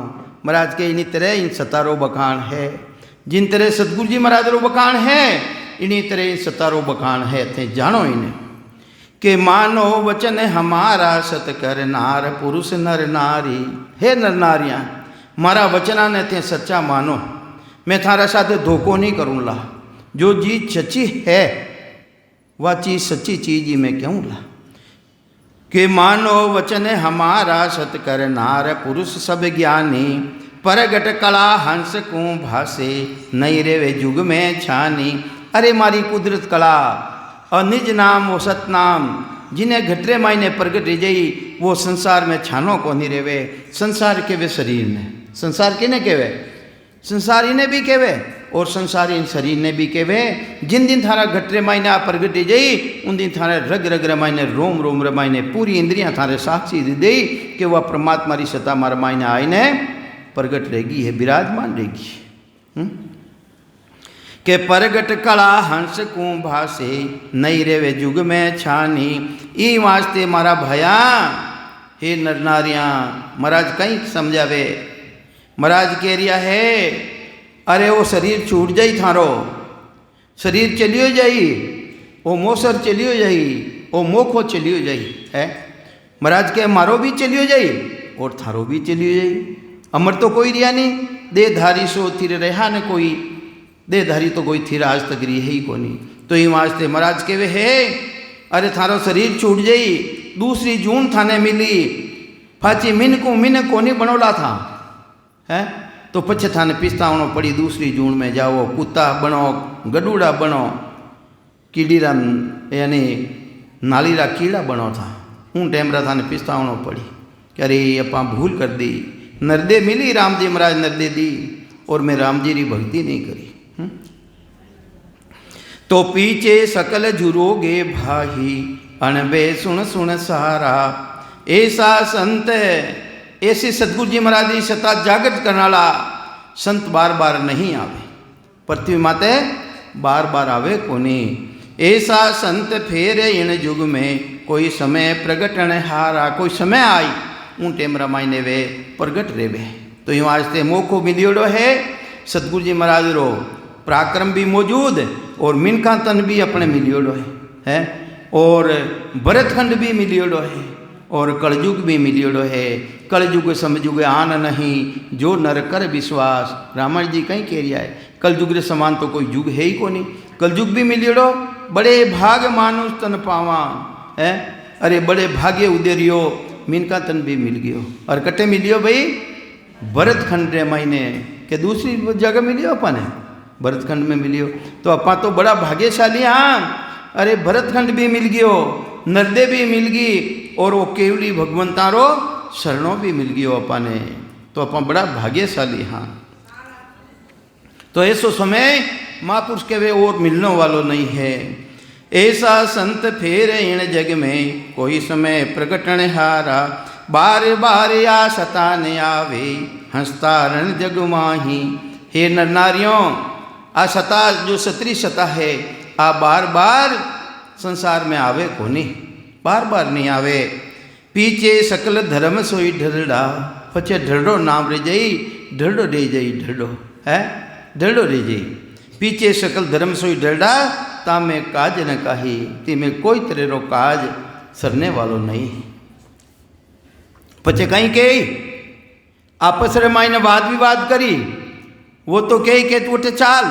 महाराज के इन्हीं तरह इन सतारो बखान है, जिन तरह सतगुरु जी महाराज रो बखान है, इन्हीं तरह इन सतारो बखान है। थे जानो इन्हें के मानो वचन हमारा सत कर नार पुरुष नर नारी। हे नर नारियां, मारा वचना ने थे सच्चा मानो, मैं थारा साथ धोखो नहीं करूँला। जो चीज सच्ची है वह चीज सच्ची चीज ही मैं कहूँ ला। के मानो वचन हमारा सत कर नार पुरुष सब ज्ञानी, परगट कला हंस को भासे, नहीं रे वे युग में छानी। अरे मारी कुदरत कला और निज नाम वो सतनाम, जिन्हें घटरे मायने प्रगट रह जाई, वो संसार में छानो को नहीं रेवे। संसार के वे शरीर ने, संसार किने केवे? संसार इन्हें भी केवे और संसार इन शरीर ने भी केवे। जिन दिन थारा घटरे मायने आ प्रगट रह जाई, उन दिन थारे रग रग रमायने रोम रोम रमायने पूरी इंद्रियां थारे साक्षी दे दे कि वह परमात्मा री सत्ता मारा मायने आईने प्रगट रहेगी है, विराजमान रहेगी। के परगट कला हंस को भासे, नहीं रेवे युग में छानी। ई वास्ते मारा भया हे नर नारियां, महाराज कहीं समझावे। महाराज कह रिया है, अरे वो शरीर छूट जाई थारो, शरीर चलियो जाई, वो मोसर चलियो जाई, वो मोखो चलियो जाई है। महाराज के मारो भी चलियो जाई और थारो भी चलियो जाई। अमर तो कोई रिया नहीं, देहधारी सो थिर रहा न कोई, देहधारी तो कोई थिर आज तक रही है ही कोनी। तो ये वास्ते महाराज के वे है, अरे थारो शरीर छूट जाई, दूसरी जून थाने मिली, फाची मिन को नहीं बनोला था है, तो पछे थाने पिस्तावनो पड़ी, दूसरी जून में जाओ, कुत्ता बनो, गडूड़ा बनो, कीड़ीरा यानी नालीरा कीड़ा बनो था। हूँ टेमरा थाने पिस्तावनो पड़ी कि अरे अपा भूल कर दी, नरदे मिली राम जी महाराज नरदे दी, और मैं राम जी री भक्ति नहीं करी। तो पीछे सकल झुरोगे भाही, अनबे सुन सुन सारा। ऐसा संत, ऐसे सतगुरु जी महाराज की सत्ता जागृत करने वाला संत बार बार नहीं आवे, पृथ्वी माते बार बार आवे कोनी। ऐसा संत फेर इन युग में, कोई समय प्रगटन हारा। कोई समय आई ऊँ टेमरा मायने वे प्रगट रेवे। तो यूँ वास्ते मोखो मिलियोड़ो है, सतगुरु जी महाराज रो पराक्रम भी मौजूद, और मिनका तन भी अपने मिलियोड़ो है, और भरतखंड भी मिलियोड़ो है, और कलयुग भी मिलियोड़ो है। कलयुग समझुग आन नहीं, जो नर कर विश्वास। रामायण जी कहीं कह रिया है, कलयुग रे समान तो कोई युग है ही को नहीं। कलयुग भी मिलियोड़ो, बड़े भाग मानुष तन पावा है। अरे बड़े भाग्य उदेरियो, मिनका तन भी मिल गयो। और कटे मिलियो भाई भरतखंड रे मायने, के दूसरी जगह मिलियो अपन है, भरतखंड में मिलियो। तो अपा तो बड़ा भाग्यशाली। हाँ, अरे भरतखंड भी मिल गयो, नरदे भी मिल गई, और वो केवली भगवंतारो शरणों भी मिल गयो अपा ने। तो अपा बड़ा भाग्यशाली। हाँ, तो ऐसो समय महापुरुष के वे और मिलने वालों नहीं है। ऐसा संत फेर इन जग में, कोई समय प्रकटन हारा। बार बार या सताने आवे, हंसता रण जग माही। हे नर नारियों, आ सता जो सत्री सता है, आ बार बार संसार में आवे कोनी, बार बार नहीं आवे। पीछे सकल धर्म सोई ढरड़ा, पछे ढरड़ो नाम रह जाई, ढरडो रह जाई, ढरडो है, ढरडो रह जाई। पीछे सकल धर्म सोई ढरडा, तामे काज न काही, तीमे कोई तरह रो काज सरने वालो नहीं। पचे कहीं के आपस रे मायने वाद विवाद करी, वो तो कही के तू उठे चाल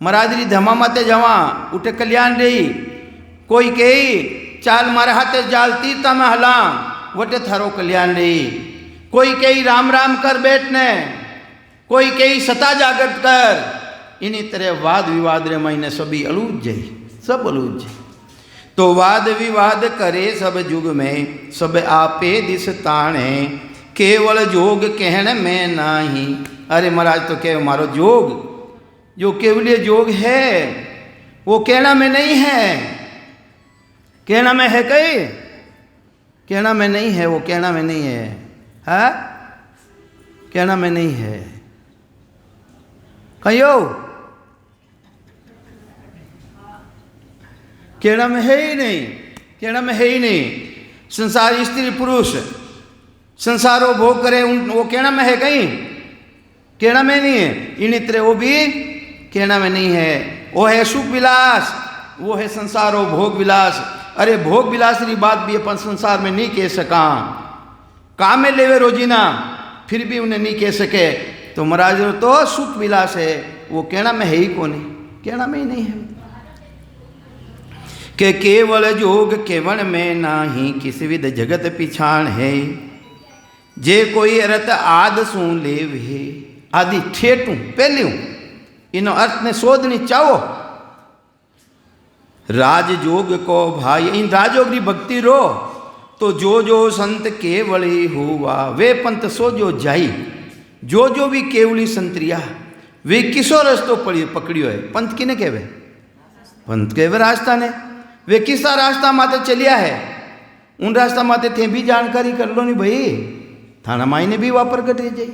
मरादरी धमा माते जवा उठे कल्याण रही। कोई कही चाल मारे हाथे जाल तीरता में हला, वटे थारो कल्याण रही। कोई कही राम राम कर बैठने, कोई कही सता जागृत कर। इन्हीं तरह वाद विवाद रे महीने सभी अलूज जाई, सब अलूज जाई। तो वाद विवाद करे सब जुग में, सब आपे दिस ताणे, केवल जोग कहन में नाही। अरे महाराज तो कहे मारो जोग, जो केवलीय जोग है वो कहना में नहीं है। कहना में है कई, कहना में नहीं है, वो कहना में नहीं है, हाँ कहना में नहीं है। कहियो कहना में है ही नहीं, कहना में है ही नहीं। संसार स्त्री पुरुष संसारो भोग करे, उन वो कहना में है कहीं, कहना में नहीं है। इन तरह वो भी कहना में नहीं है। वो है सुख विलास, वो है संसारो भोग विलास। अरे भोग विलास की बात भी अपन संसार में नहीं कह सका, काम में लेवे रोजीना फिर भी उन्हें नहीं कह सके। तो महाराज तो सुख विलास है, वो कहना में है ही कौन है, कहना में ही नहीं है। के केवल जोग केवल में नाही, किसी विध जगत पिछाण है। जे कोई अर्थ आद सू लेव है, आदि ठेठू पहलू इनो अर्थ ने शोधनी चाहो। राजयोग को भाई इन राजयोग की भक्ति रो, तो जो जो संत केवली हुआ वे पंथ सो जो जाई। जो जो भी केवली संतरिया वे किसो रस्तो पकड़ियो है। पंथ किने कहवे, पंथ कहवे रास्ता ने। वे किसा रास्ता माते चलिया है, उन रास्ता माते थे भी जानकारी कर लो नहीं भाई, थाना माई ने भी वापर कटे जाई।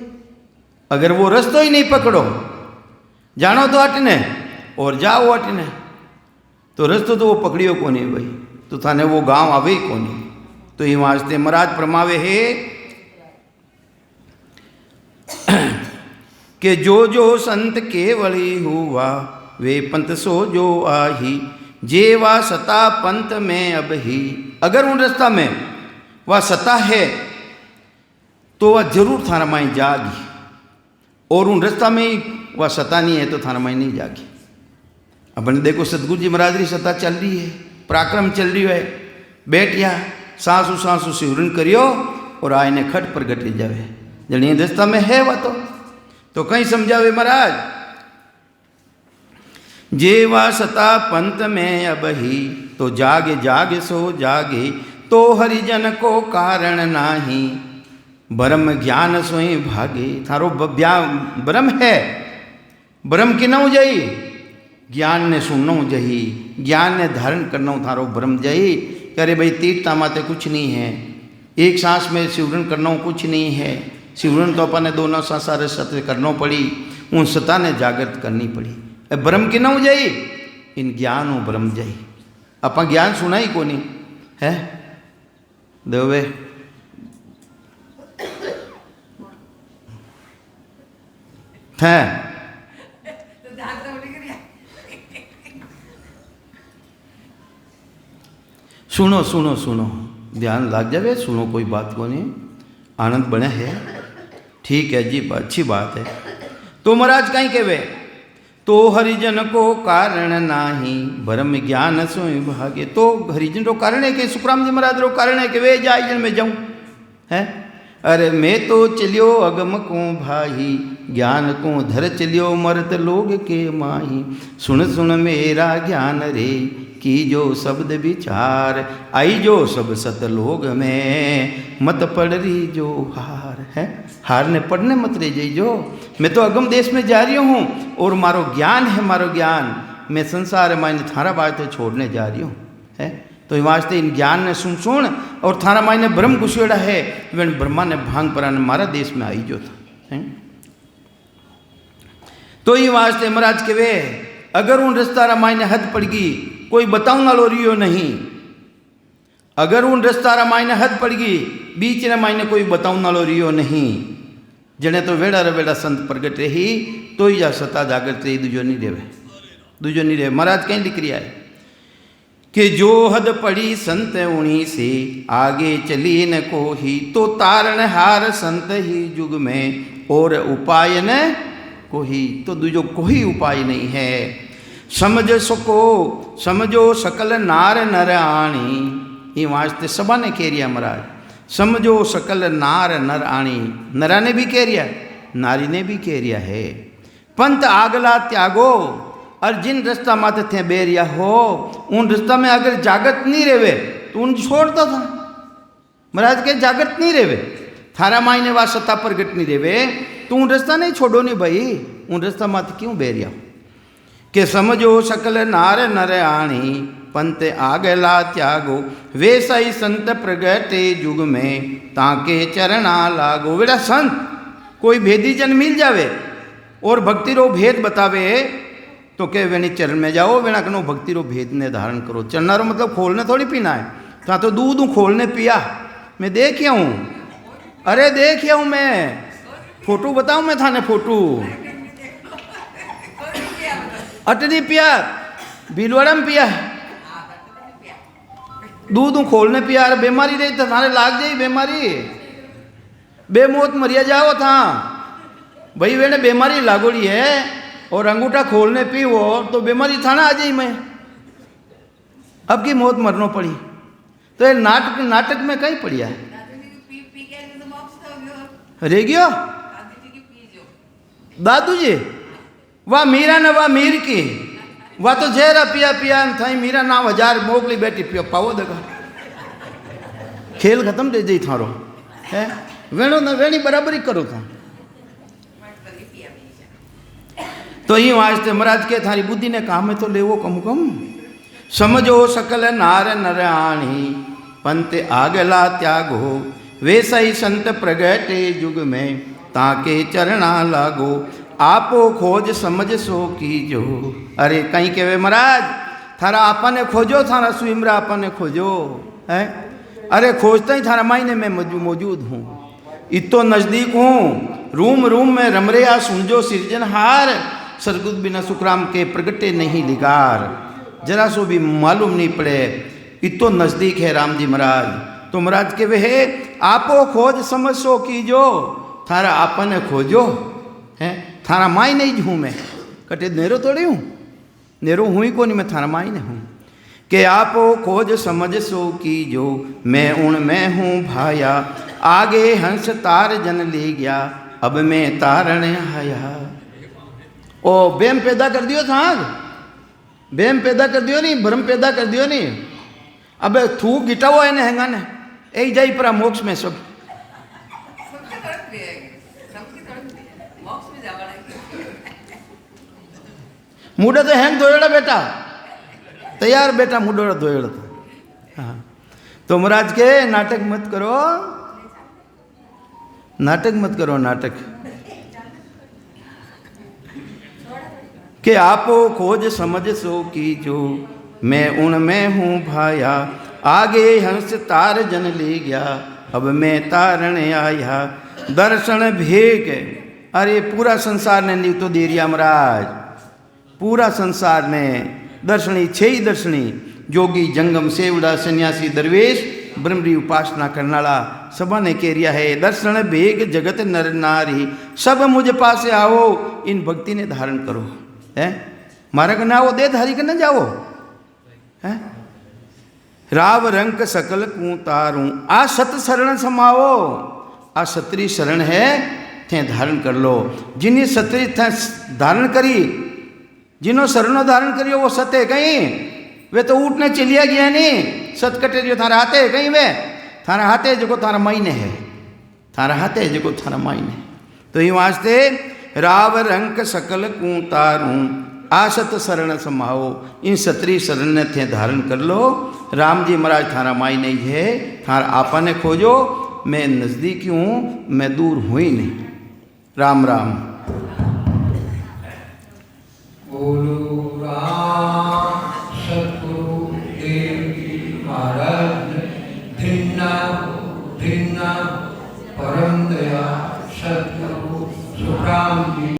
अगर वो रास्तो ही नहीं पकड़ो, जानो तो अटने और जाओ अटने, तो रास्तो तो वो पकड़ियो को नहीं भाई, तो थाने वो गांव आवे को नहीं। तो ये वास्ते महाराज फरमावे है कि जो जो संत केवली हुआ वे पंथ सो जो आही। जेवा सता पंथ में अब ही, अगर उन रास्ता में वह सता है तो वह जरूर थाना माई जागी, और उन रास्ता में वह सता नहीं है तो थाना माई नहीं जागी। अपन देखो सतगुरु जी महाराज की सता चल रही है, पराक्रम चल रही है, बैठिया सांसू सांसू सिवरण करियो और आयने खट पर घटी जावे। जल्दी रास्ता में है वह तो कहीं समझावे महाराज। जेवा सता पंथ में अब ही, तो जागे जागे सो जागे, तो हरिजन को कारण नाही। ब्रह्म ज्ञान सोई भागे, थारो ब्रह्म है, ब्रह्म की न जाई, ज्ञान ने सुनना जही, ज्ञान ने धारण करना थारो ब्रह्म जही। अरे भाई तीर्थता माते कुछ नहीं है, एक सांस में सिवरण करना कुछ नहीं है। सिवरण तो अपन ने दोनों सांसार सत्य करना पड़ी, उन सता ने जागृत करनी पड़ी। ब्रह्म की न हो जाई, इन ज्ञान हो ब्रह्म जाई। अपन ज्ञान सुना ही को नहीं है देवे। है सुनो सुनो सुनो, ध्यान लग जावे, सुनो कोई बात को नहीं, आनंद बने है, ठीक है जी, अच्छी बात है। तो महाराज कहीं कहवे, तो हरिजन को कारण नाही, ब्रह्म ज्ञान सोई भागे। तो हरिजन रो कारण है कि सुखराम जी महाराज रो कारण है कि वे जाइजन में जाऊं है। अरे मैं तो चलियो अगम को भाई, ज्ञान को धर चलियो मर्द लोग के माही। सुन सुन मेरा ज्ञान रे, की जो शब्द विचार, आई जो सब सत लोग में, मत पड़ रही जो हार है। हार ने पढ़ने मत रह जाई जो, मैं तो अगम देश में जा रही हूँ और मारो ज्ञान है, मारो ज्ञान, मैं संसार मायने थारा बात छोड़ने जा रही हूँ है। तो ये वास्ते इन ज्ञान ने सुन सुन और थारा मायने ब्रह्म घुसेड़ा है, वे ब्रह्मा ने भांग पराने मारा देश में आई जो था है। तो ये वास्ते महाराज के वे, अगर उन रस्ता मायने हद पड़ गई, कोई बताऊं वालो रियो नहीं। अगर उन रस्ता मायने हद पड़ गई, बीच ने मायने कोई बताऊं वालो रियो नहीं। जने तो वेड़ा रे वेड़ा संत प्रगट रही तो ही जा सता जागृत रही, दूजो नहीं रेवे, दूजो नहीं रेवे। महाराज कहीं लिख रिया है कि जो हद पड़ी संत उन्हीं से आगे चली न को ही, तो तारण हार संत ही जुग में और उपाय न को ही, तो दूजो कोई उपाय नहीं है। समझ सको समझो सकल नार नर आणी, ये वास्ते सबा ने कह रिया महाराज, समझो सकल नार नर आणी, नरा ने भी कह रिया, नारी ने भी कह रिया है। पंथ आगला त्यागो, और जिन रास्ता माथे थे बेरिया हो उन रास्ता में अगर जागृत नहीं रेवे तो उन छोड़ता था। महाराज के जागृत नहीं रेवे, थारा मायने वा सत्ता प्रगट नहीं रेवे तो उन रास्ता नहीं छोड़ो नहीं भाई, उन रास्ता माथे क्यों बेरिया हो। के समझो सकल नार नर आणी, पंथ आगला त्यागो, वे सही संत प्रगटे जुग में ताके चरणा लागो। बेटा संत कोई भेदी जन मिल जावे और भक्ति रो भेद बतावे तो के वेणी चरण में जाओ, वेणा कनो भक्ति रो भेद ने धारण करो। चरना रो मतलब खोलने थोड़ी पीना है, था तो दूध खोलने पिया। मैं देखिया हूँ, अरे देखिया हूँ मैं, फोटो बताऊँ मैं थाने फोटो, अटरी पिया, भीलवाड़ा में पिया, दूध खोलने पिया। अरे बीमारी रही तो थाने लाग जाई बीमारी, बेमौत मरिया जाओ था भाई, वेने बीमारी लागोड़ी है और अंगूठा खोलने पीवो तो बीमारी थाना आ जाई। मैं अब की मौत मरनो पड़ी तो ये नाटक में कहीं पड़िया है रे गयो दादू जी, वाह मीरा ने वाह मीर की, वाह तो जहरा पिया पिया थाई मीरा नाम 1000 मोकली बेटी पियो पावो देखा, खेल खत्म दे जाई थारो है। वेणो ना वेणी बराबरी करो था। तो ये वास्ते महाराज के थारी बुद्धि ने काम है तो लेवो कम कम। समझो सकल नार नर आणी, पंथ आगला त्यागो, वे सही संत प्रगटे जुग में ताके चरणा लागो। आपो खोज समझ सो कीजो। अरे कहीं कहे महाराज थारा आपा ने खोजो, थारा सुइमरा आपा ने खोजो है। अरे खोजता ही थारा मायने में मौजूद हूँ, इतो नजदीक हूँ, रूम रूम में रमरिया सुनजो सिरजनहार, सरगुद बिना सुखराम के प्रगटे नहीं लिगार। जरा सो भी मालूम नहीं पड़े, इतो नज़दीक है राम जी महाराज। तो महाराज के वे आपो खोज समझ सो कीजो, थारा आपने खोजो है, थारा माई नहीं हूँ मैं, कटे नेरो थोड़ी हूँ, नेरो हूँ ही को नहीं, मैं थारा माई नहीं हूँ। के आपो खोज समझ सो कीजो, मैं उन में हूँ भाया, आगे हंस तार जन ले गया, अब मैं तारण आया। ओ बेम पैदा कर दियो था, बेम पैदा कर दियो नहीं, भ्रम पैदा कर दियो नहीं। अब थू गिटाओ है हैंगा ने यही जाई पर मोक्ष में सब मुडा तो हैंग धोएड़ा बेटा, तैयार बेटा मुडोड़ा धोएड़ा था। हाँ तो महाराज के नाटक मत करो, नाटक मत करो, नाटक के आपो खोज समझ सो कीजो, मैं उनमें हूँ भाया, आगे हंस तार जन ले गया, अब मैं तारण आया। दर्शन भेग, अरे पूरा संसार ने नीव तो दे रिया महाराज, पूरा संसार ने दर्शनी 6 दर्शनी, जोगी जंगम सेवड़ा सन्यासी दरवेश ब्रह्मरी उपासना करनाला सब ने कह रिया है। दर्शन भेग जगत नर नारी, सब मुझ पास आओ, इन भक्ति ने धारण करो है। मारा के ना वो दे धारी के न जाओ है। राव रंक सकल कू तारू, आ सत शरण समाओ, आ सतरी शरण है थे धारण कर लो। जिन्हें सतरी थे धारण करी, जिन्हों शरणों धारण करियो वो सत्य कहीं, वे तो ऊँटने चलिया गया नहीं, सत कटे जो थारा हाथे कहीं, वे थारा हाथे जो थारा मायने है, थारा हाथे जो थारा मायने। तो ये वास्ते राव रंक सकल कू तारू, आसत शरण समाओ, इन सतरी शरण ने थे धारण कर लो। राम जी महाराज थारा माई नहीं है, थारा आपा ने खोजो, मैं नज़दीक हूँ, मैं दूर हूँ ही नहीं। राम राम। बोलो